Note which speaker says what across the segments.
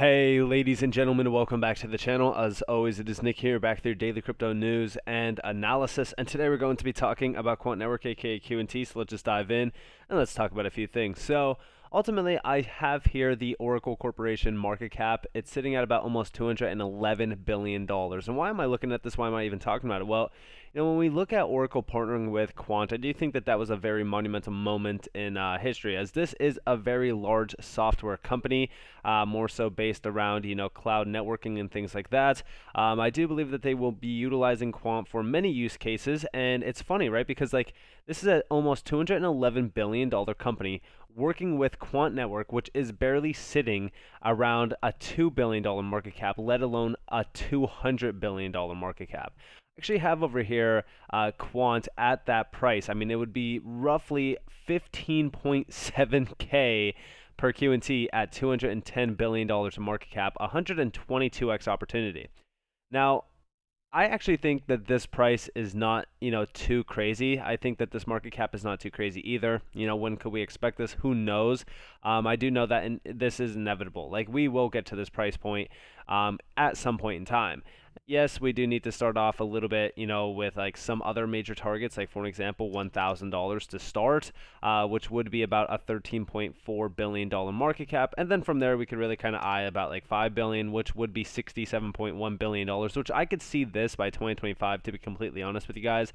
Speaker 1: Hey, ladies and gentlemen, welcome back to the channel. As always, it is Nick here, back with your daily crypto news and analysis. And today we're going to be talking about Quant Network, aka Q&T. So let's just dive in and let's talk about a few things. So ultimately, I have here the Oracle Corporation market cap. It's sitting at about almost $211 billion. And why am I looking at this? Why am I even talking about it? Well, when we look at Oracle partnering with Quant, I do think that that was a very monumental moment in history, as this is a very large software company, more so based around, cloud networking and things like that. I do believe that they will be utilizing Quant for many use cases, and it's funny, right? Because this is an almost $211 billion company working with Quant Network, which is barely sitting around a $2 billion market cap, let alone a $200 billion market cap. Actually have over here Quant at that price. I mean, it would be roughly 15.7K per Q&T at $210 billion market cap, 122x opportunity. Now, I actually think that this price is not, too crazy. I think that this market cap is not too crazy either. When could we expect this? Who knows? I do know that this is inevitable. We will get to this price point at some point in time. Yes, we do need to start off a little bit, with some other major targets, like for example, $1,000 to start, which would be about a $13.4 billion market cap. And then from there, we could really kind of eye about $5 billion, which would be $67.1 billion, which I could see this by 2025, to be completely honest with you guys.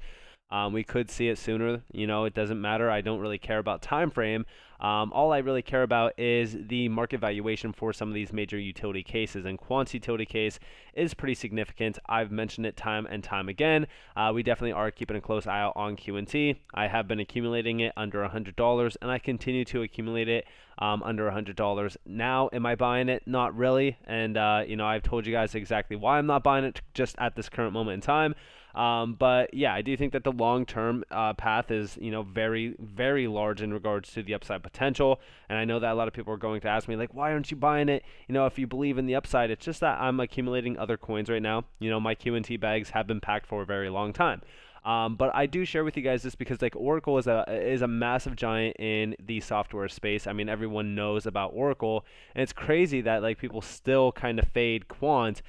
Speaker 1: We could see it sooner. It doesn't matter. I don't really care about time frame. All I really care about is the market valuation for some of these major utility cases, and Quant's utility case is pretty significant. I've mentioned it time and time again. We definitely are keeping a close eye out on Q&T. I have been accumulating it under $100, and I continue to accumulate it under $100. Now, am I buying it? Not really. And I've told you guys exactly why I'm not buying it just at this current moment in time. But yeah, I do think that the long-term path is, very, very large in regards to the upside potential. And I know that a lot of people are going to ask me, why aren't you buying it? If you believe in the upside. It's just that I'm accumulating other coins right now. My Q&T bags have been packed for a very long time. But I do share with you guys this because Oracle is a massive giant in the software space. I mean, everyone knows about Oracle, and it's crazy that people still kind of fade Quant,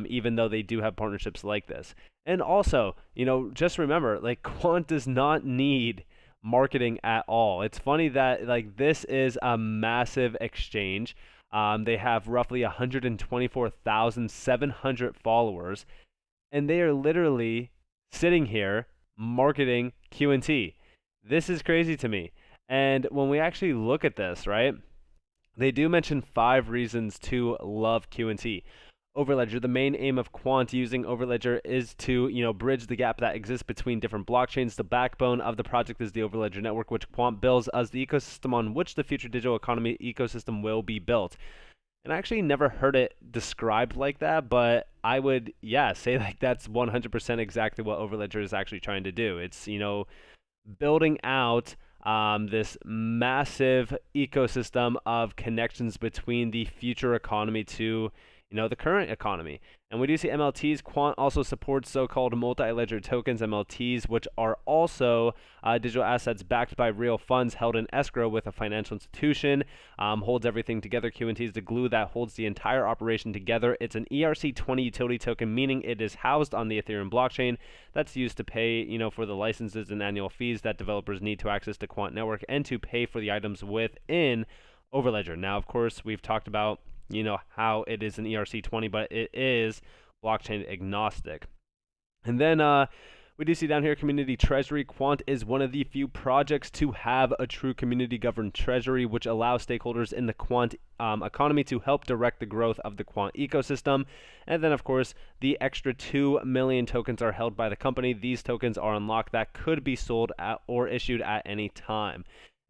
Speaker 1: even though they do have partnerships like this. And also, just remember, Quant does not need marketing at all. It's funny that this is a massive exchange. They have roughly 124,700 followers, and they are literally sitting here marketing Q&T. This is crazy to me. And when we actually look at this, right, they do mention 5 reasons to love Q&T. Overledger. The main aim of Quant using Overledger is to, bridge the gap that exists between different blockchains. The backbone of the project is the Overledger network, which Quant builds as the ecosystem on which the future digital economy ecosystem will be built. And I actually never heard it described like that, but I would, say that's 100% exactly what Overledger is actually trying to do. It's, building out this massive ecosystem of connections between the future economy to the current economy. And we do see MLTs. Quant also supports so-called multi-ledger tokens, MLTs, which are also digital assets backed by real funds held in escrow with a financial institution. Holds everything together. Q&T is the glue that holds the entire operation together. It's an ERC20 utility token, meaning it is housed on the Ethereum blockchain. That's used to pay, for the licenses and annual fees that developers need to access the Quant network and to pay for the items within Overledger. Now, of course, we've talked about how it is an ERC20, but it is blockchain agnostic. And then we do see down here community treasury. Quant is one of the few projects to have a true community governed treasury, which allows stakeholders in the Quant economy to help direct the growth of the Quant ecosystem. And then, of course, the extra 2 million tokens are held by the company. These tokens are unlocked that could be sold at or issued at any time.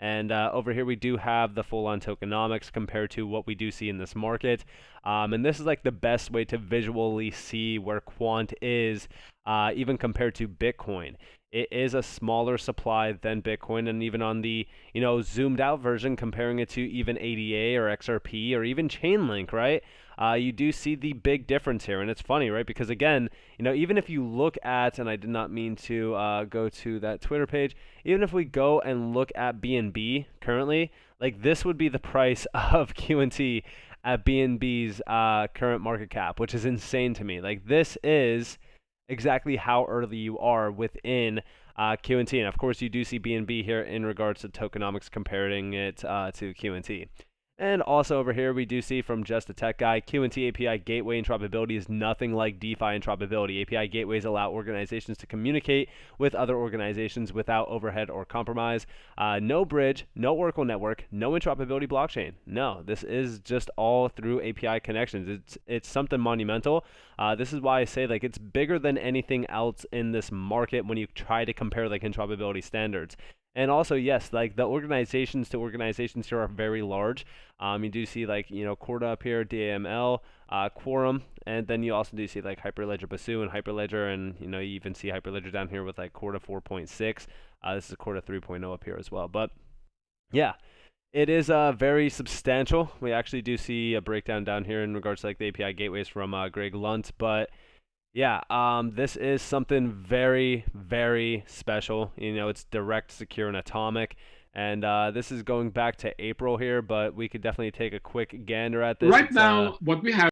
Speaker 1: And over here we do have the full-on tokenomics compared to what we do see in this market. And this is the best way to visually see where Quant is, even compared to Bitcoin. It is a smaller supply than Bitcoin, and even on the zoomed out version, comparing it to even ADA or XRP or even Chainlink, right? You do see the big difference here, and it's funny, right? Because again, even if you look at, and I did not mean to go to that Twitter page, even if we go and look at BNB currently, this would be the price of Q&T at BNB's current market cap, which is insane to me. Like, this is exactly how early you are within QNT. And of course, you do see BNB here in regards to tokenomics, comparing it to QNT. And also over here, we do see from Just a Tech Guy, QNT API gateway interoperability is nothing like DeFi interoperability. API gateways allow organizations to communicate with other organizations without overhead or compromise. No bridge, no Oracle network, no interoperability blockchain. No, this is just all through API connections. It's something monumental. This is why I say, like, it's bigger than anything else in this market when you try to compare like interoperability standards. And also, yes, like the organizations to organizations here are very large. You do see like, Corda up here, DAML, Quorum, and then you also do see like Hyperledger Basu and Hyperledger, and you even see Hyperledger down here with like Corda 4.6. This is Corda 3.0 up here as well. But yeah, it is very substantial. We actually do see a breakdown down here in regards to like the API gateways from Greg Lunt, but yeah, this is something very, very special. It's direct, secure, and atomic. And this is going back to April here, but we could definitely take a quick gander at this.
Speaker 2: Right now, what we have,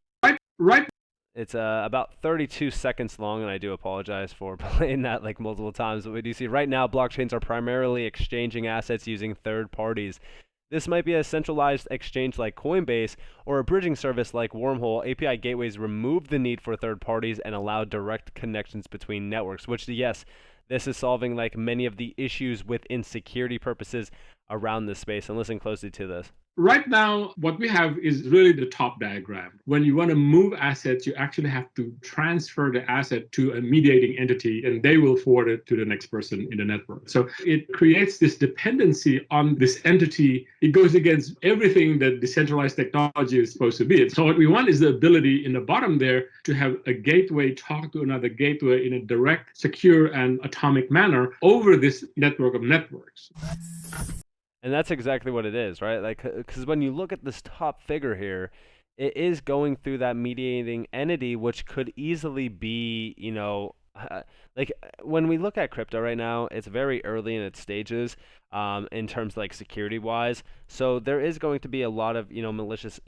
Speaker 2: right.
Speaker 1: It's about 32 seconds long, and I do apologize for playing that like multiple times. But we do see right now, blockchains are primarily exchanging assets using third parties. This might be a centralized exchange like Coinbase or a bridging service like Wormhole. API gateways remove the need for third parties and allow direct connections between networks, which, yes, this is solving like many of the issues within security purposes around this space. And listen closely to this.
Speaker 2: Right now, what we have is really the top diagram. When you want to move assets, you actually have to transfer the asset to a mediating entity, and they will forward it to the next person in the network. So it creates this dependency on this entity. It goes against everything that decentralized technology is supposed to be. So what we want is the ability in the bottom there to have a gateway talk to another gateway in a direct, secure, and atomic manner over this network of networks.
Speaker 1: And that's exactly what it is, right? Like, because when you look at this top figure here, it is going through that mediating entity, which could easily be, like when we look at crypto right now, it's very early in its stages in terms like security-wise. So there is going to be a lot of, malicious,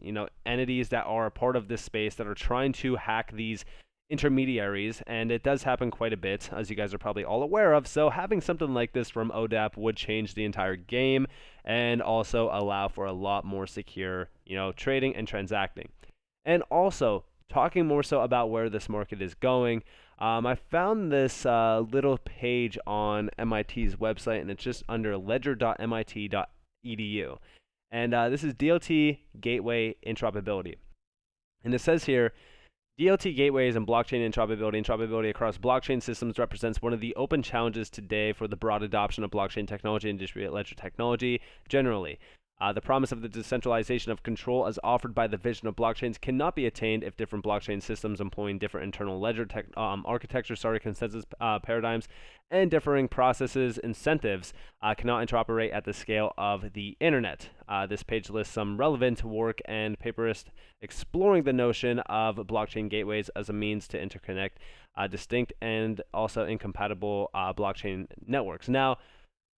Speaker 1: entities that are a part of this space that are trying to hack these intermediaries, and it does happen quite a bit, as you guys are probably all aware of. So having something like this from ODAP would change the entire game and also allow for a lot more secure, trading and transacting. And also, talking more so about where this market is going, I found this little page on MIT's website, and it's just under ledger.mit.edu. And this is DLT Gateway Interoperability. And it says here, DLT gateways and blockchain interoperability across blockchain systems represents one of the open challenges today for the broad adoption of blockchain technology and distributed ledger technology generally. The promise of the decentralization of control as offered by the vision of blockchains cannot be attained if different blockchain systems employing different internal ledger architectures, consensus paradigms, and differing processes incentives cannot interoperate at the scale of the internet. This page lists some relevant work and papers exploring the notion of blockchain gateways as a means to interconnect distinct and also incompatible blockchain networks. Now,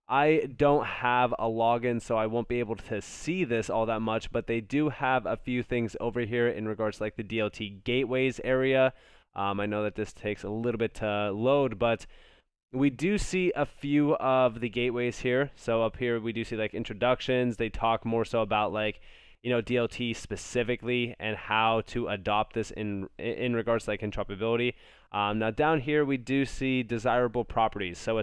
Speaker 1: I don't have a login, so I won't be able to see this all that much, but they do have a few things over here in regards to like the DLT gateways area. I know that this takes a little bit to load, but we do see a few of the gateways here. So up here, we do see like introductions. They talk more so about like, DLT specifically and how to adopt this in regards to like interoperability. Now down here, we do see desirable properties. So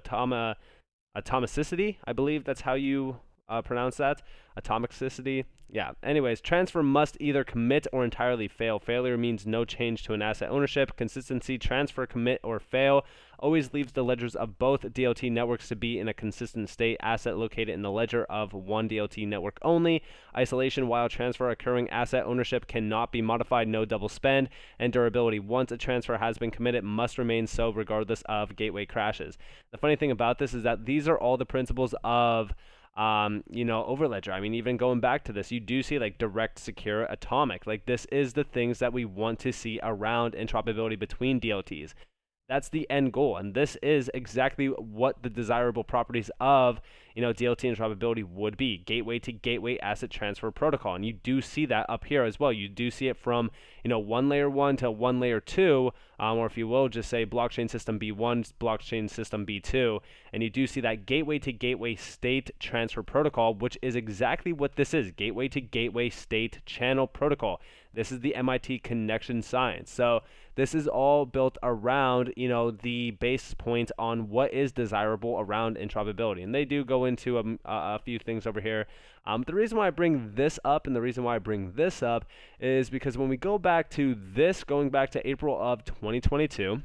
Speaker 1: atomicity, I believe that's how you pronounce that. Atomicity. Yeah. Anyways, transfer must either commit or entirely fail. Failure means no change to an asset ownership. Consistency, transfer, commit, or fail always leaves the ledgers of both DLT networks to be in a consistent state. Asset located in the ledger of one DLT network only. Isolation, while transfer occurring, asset ownership cannot be modified. No double spend. And durability. Once a transfer has been committed, must remain so regardless of gateway crashes. The funny thing about this is that these are all the principles of Overledger. I mean, even going back to this, you do see like direct, secure, atomic. Like this is the things that we want to see around interoperability between DLTs. That's the end goal, and this is exactly what the desirable properties of DLT interoperability would be: gateway to gateway asset transfer protocol. And you do see that up here as well. You do see it from one layer 1 to one layer 2, or if you will, just say blockchain system B1, blockchain system B2, and you do see that gateway to gateway state transfer protocol, which is exactly what this is: gateway to gateway state channel protocol. This is the MIT connection science. So this is all built around, the base points on what is desirable around interoperability. And they do go into a few things over here. The reason why I bring this up and the reason why I bring this up is because when we go back to this, going back to April of 2022,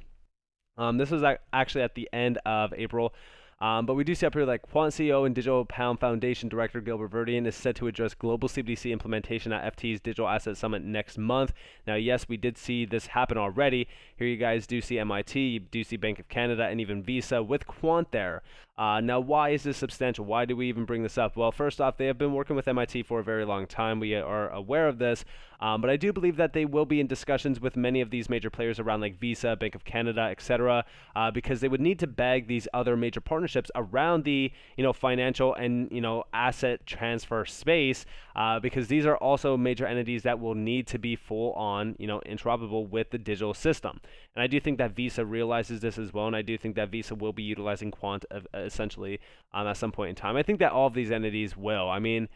Speaker 1: this was actually at the end of April. But we do see up here like Quant CEO and Digital Pound Foundation Director Gilbert Verdian is set to address global CBDC implementation at FT's Digital Asset Summit next month. Now, yes, we did see this happen already. Here you guys do see MIT, you do see Bank of Canada, and even Visa with Quant there. Now, why is this substantial? Why do we even bring this up? Well, first off, they have been working with MIT for a very long time. We are aware of this. But I do believe that they will be in discussions with many of these major players around like Visa, Bank of Canada, etc., because they would need to bag these other major partnerships around the financial and asset transfer space, because these are also major entities that will need to be full on interoperable with the digital system. And I do think that Visa realizes this as well, and I do think that Visa will be utilizing Quant essentially at some point in time. I think that all of these entities will. I mean,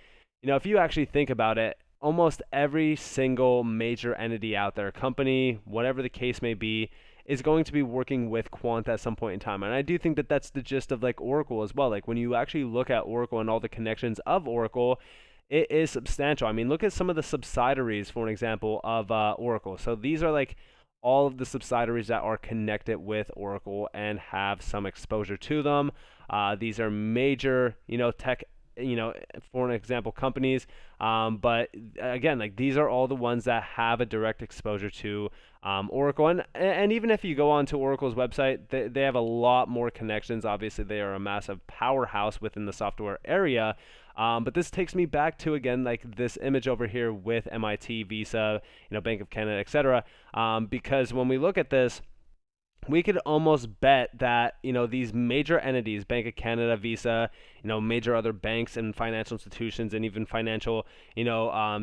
Speaker 1: if you actually think about it, almost every single major entity out there, company, whatever the case may be, is going to be working with Quant at some point in time. And I do think that that's the gist of like Oracle as well. Like when you actually look at Oracle and all the connections of Oracle, it is substantial. I mean, look at some of the subsidiaries, for an example, of Oracle. So these are like all of the subsidiaries that are connected with Oracle and have some exposure to them. These are major, tech, for an example, companies. But again, like these are all the ones that have a direct exposure to Oracle. And even if you go onto Oracle's website, they have a lot more connections. Obviously, they are a massive powerhouse within the software area. But this takes me back to, again, like this image over here with MIT, Visa, Bank of Canada, etc. Because when we look at this, we could almost bet that these major entities, Bank of Canada, Visa, major other banks and financial institutions, and even financial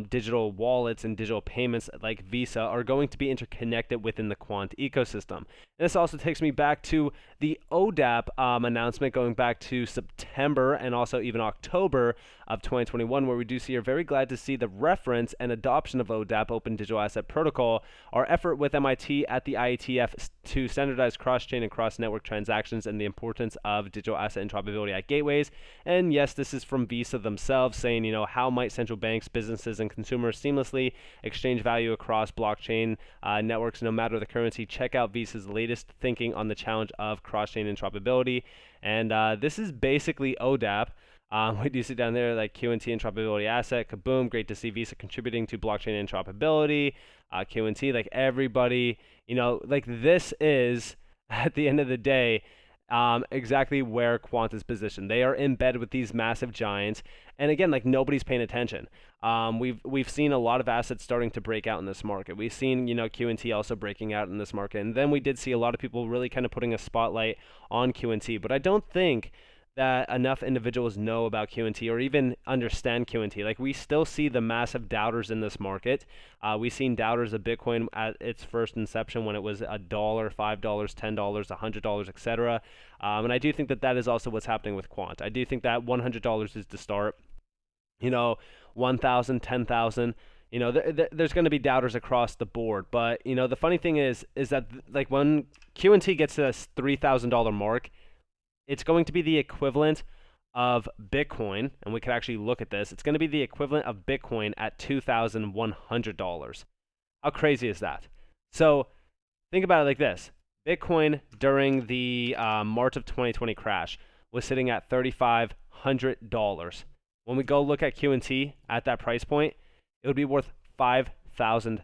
Speaker 1: digital wallets and digital payments like Visa, are going to be interconnected within the Quant ecosystem. And this also takes me back to the ODAP announcement going back to September and also even October of 2021, where we do see, are very glad to see the reference and adoption of ODAP, Open Digital Asset Protocol, our effort with MIT at the IETF to standardize cross-chain and cross-network transactions, and the importance of digital asset interoperability at gateways. And yes, this is from Visa themselves saying, how might central banks, businesses, and consumers seamlessly exchange value across blockchain networks, no matter the currency. Check out Visa's latest thinking on the challenge of cross-chain interoperability. And this is basically ODAP. We do see down there like QNT interoperability asset, kaboom, great to see Visa contributing to blockchain interoperability, QNT, like everybody, like this is, at the end of the day, exactly where Quant is positioned. They are in bed with these massive giants, and again, like nobody's paying attention. We've seen a lot of assets starting to break out in this market. We've seen QNT also breaking out in this market, and then we did see a lot of people really kind of putting a spotlight on QNT. But I don't think that enough individuals know about QNT or even understand QNT. Like we still see the massive doubters in this market. We've seen doubters of Bitcoin at its first inception when it was $1, $5, $10, $100, etc. And I do think that that is also what's happening with Quant. I do think that $100 is the start. 1,000, 10,000. There's going to be doubters across the board. But the funny thing is that like when QNT gets to this $3,000 mark, it's going to be the equivalent of Bitcoin, and we could actually look at this. It's going to be the equivalent of Bitcoin at $2,100. How crazy is that? So think about it like this. Bitcoin during the March of 2020 crash was sitting at $3,500. When we go look at QNT at that price point, it would be worth $5,000.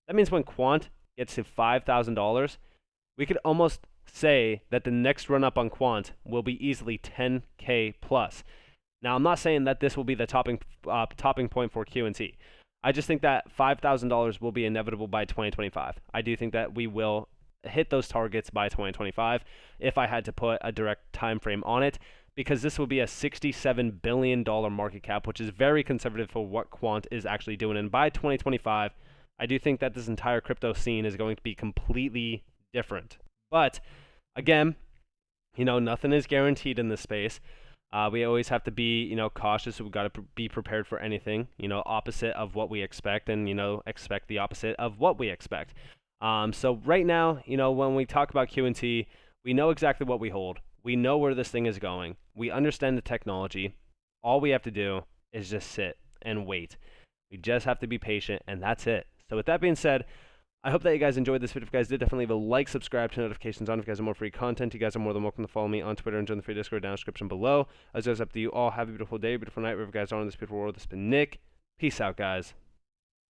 Speaker 1: That means when Quant gets to $5,000, we could almost say that the next run up on Quant will be easily 10K plus. Now, I'm not saying that this will be the topping point for QNT. I just think that $5,000 will be inevitable by 2025. I do think that we will hit those targets by 2025 if I had to put a direct time frame on it, because this will be a $67 billion market cap, which is very conservative for what Quant is actually doing. And by 2025, I do think that this entire crypto scene is going to be completely different. But again, nothing is guaranteed in this space. We always have to be, cautious. We've got to be prepared for anything, opposite of what we expect, and, expect the opposite of what we expect. So right now, when we talk about Q&T, we know exactly what we hold. We know where this thing is going. We understand the technology. All we have to do is just sit and wait. We just have to be patient, and that's it. So with that being said, I hope that you guys enjoyed this video. If you guys did, definitely leave a like, subscribe, turn notifications on if you guys have more free content. You guys are more than welcome to follow me on Twitter and join the free Discord down in the description below. As always, up to you all. Have a beautiful day, beautiful night, wherever you guys are in this beautiful world. This has been Nick. Peace out, guys.